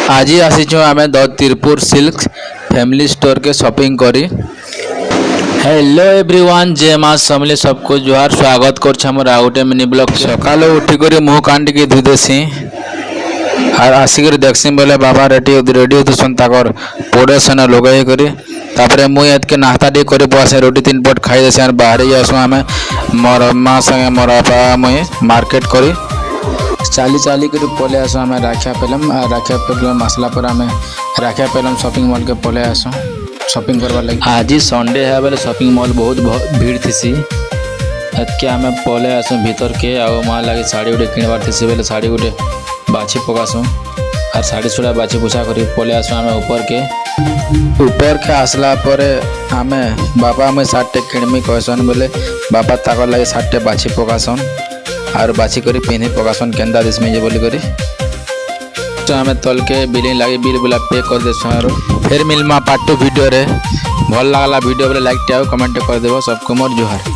आज ही आसीचु आम the Tirpur silk family store के शॉपिंग करी। हेलो एवरीवन, जय माँ समले सबको जुहार। स्वागत कर आउटे मिनी ब्लॉग। सकाल उठिक मुँह कान टी धुई देसी और आसिक देखसी बोले बाबा रेडी होते पोड़े सेना लगे कर मुझे नाश्ता टी कर बसे रोटी 3 पट खाई देसी और बाहर आसू आम मोर माँ संगे मोर बापा मुझे मार्केट करी चाली चाली कर पले आसू आम राखिया पेलम आसला पर आम राखिया पेलम शॉपिंग मॉल के पले आसू शॉपिंग करवा लगे। आज संडे है बोले शॉपिंग मॉल बहुत भीड़ थी एतके आम पले आसू भीतर के आ माँ लगे साड़ी गुटे किणवार थी बोले साड़ी गुटे बाछी पकासू और साड़ी सुड़ा बाछी पुछा कर पले आसू आम ऊपर के आसला पर आम बापा मुझे सार्टे किणमी कहसन बोले बापा ताकर लगे सार्टे बाछी पकासन और बाछी कर पिंधि पकासन केन्दा दिसमी जे बोली करी तो आम तल के बिलिंग लगे बिल बुला पे कर देसु। फिर मिलमा पार्ट 2 वीडियो रे। भल लागला वीडियो बोले लाइक टे कमेंट कर देव। सबको मोर जुहार।